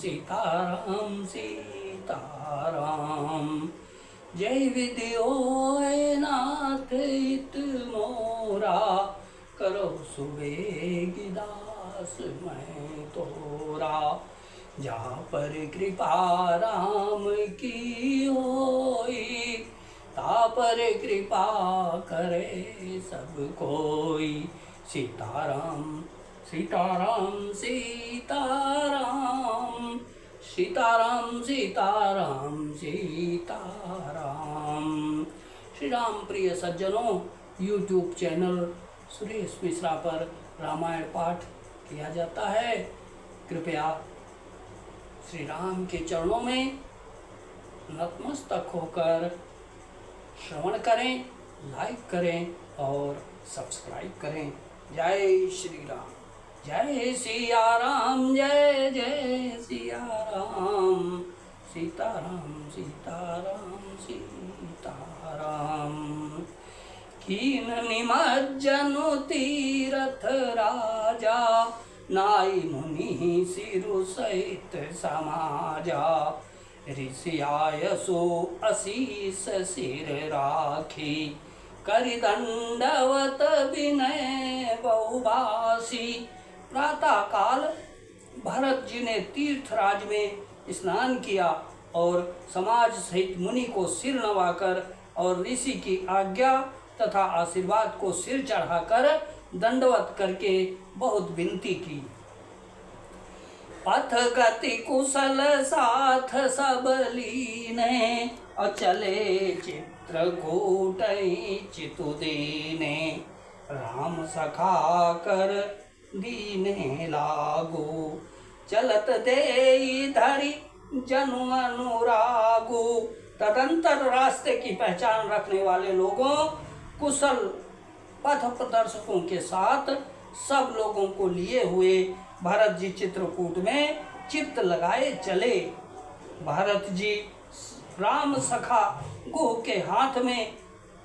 सीताराम सीताराम। जय विद्योय नाथ हित मोरा, करो सुबेगी दास मैं तोरा। जहाँ पर कृपा राम की होई, ता पर कृपा करे सब कोई। सीताराम सीताराम सीताराम, सीताराम सीताराम सीताराम। श्री राम प्रिय सज्जनों, यूट्यूब चैनल सुरेश मिश्रा पर रामायण पाठ किया जाता है। कृपया श्री राम के चरणों में नतमस्तक होकर श्रवण करें, लाइक करें और सब्सक्राइब करें। जय श्री राम, जय सिया राम, जय जय सिया राम। सीताराम सीताराम सीताराम। कीन निमज्जनु तीरथ राजा, नाई मुनि सिरु सहित समाजा। ऋषियाय सो असीस सिर राखी, करि दंडवत विनय बहुबासी। प्रातः काल भरत जी ने तीर्थराज में स्नान किया और समाज सहित मुनि को सिर नवाकर और ऋषि की आज्ञा तथा आशीर्वाद को सिर चढ़ाकर दंडवत करके बहुत विनती की। पथ गति कुशल साथ सब लीने, और चले चित्रकूट चितुदीने। राम सखा कर दीने लागो, चलत देई धरि जनु अनुरागो। तदंतर रास्ते की पहचान रखने वाले लोगों, कुशल पथ प्रदर्शकों के साथ सब लोगों को लिए हुए भरत जी चित्रकूट में चित्त लगाए चले। भरत जी राम सखा गुह के हाथ में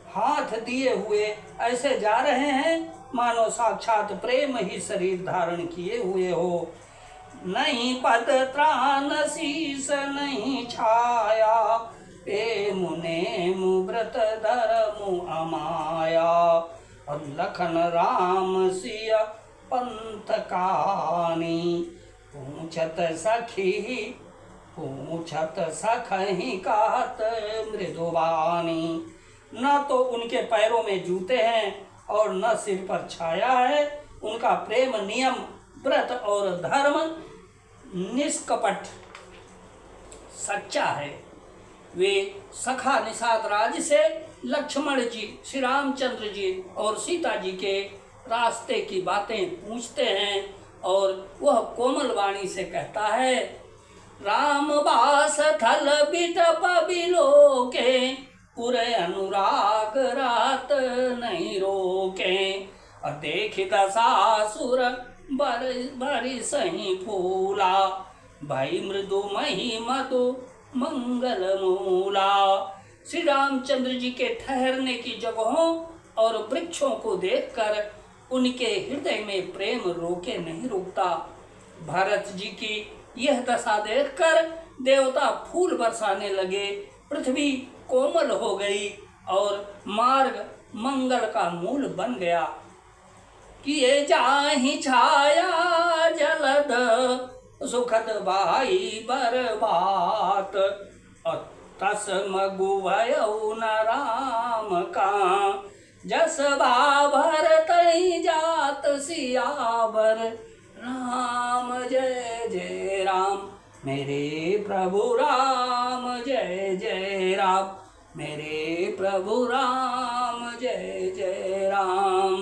हाथ दिए हुए ऐसे जा रहे हैं मानो साक्षात प्रेम ही शरीर धारण किए हुए हो। नहीं पद त्राण शीस नहीं छाया, प्रेम नेमु व्रत धर्मु अमाया। और लखन राम सिया पंथ कानी, पूछत सखी कहत मृदुवानी। न तो उनके पैरों में जूते हैं और न सिर पर छाया है। उनका प्रेम नियम व्रत और धर्म निष्कपट सच्चा है। वे सखा निषाद राज से लक्ष्मण जी, श्री रामचंद्र जी और सीता जी के रास्ते की बातें पूछते हैं और वह कोमल वाणी से कहता है। राम बास थल बिटप बिलोके, पुरे अनुराग रात नहीं रोके। और देखि दशासुर बरि सही फूला, भई मृदु मही मधु मंगल मूला। श्री रामचंद्र जी के ठहरने की जगहों और वृक्षों को देखकर उनके हृदय में प्रेम रोके नहीं रुकता। भरत जी की यह दशा देखकर देवता फूल बरसाने लगे, पृथ्वी कोमल हो गई और मार्ग मंगल का मूल बन गया। किए जाहि छाया जलद, सुखद भाई बरबात। और तस मगु भयउ न राम का, जस बाभर तई जात सियावर। राम जय जय राम, मेरे प्रभु राम जय जय राम, मेरे प्रभु राम जय जय राम।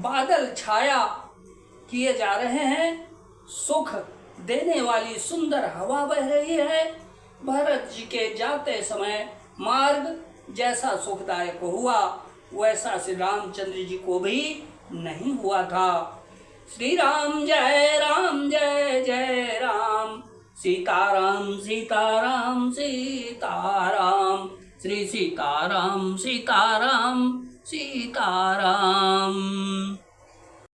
बादल छाया किए जा रहे हैं, सुख देने वाली सुंदर हवा बह रही है। भरत जी के जाते समय मार्ग जैसा सुखदायक हुआ वैसा श्री रामचंद्र जी को भी नहीं हुआ था। श्री राम जय जय राम, सीताराम सीताराम सीताराम, श्री सीताराम सीताराम सीताराम।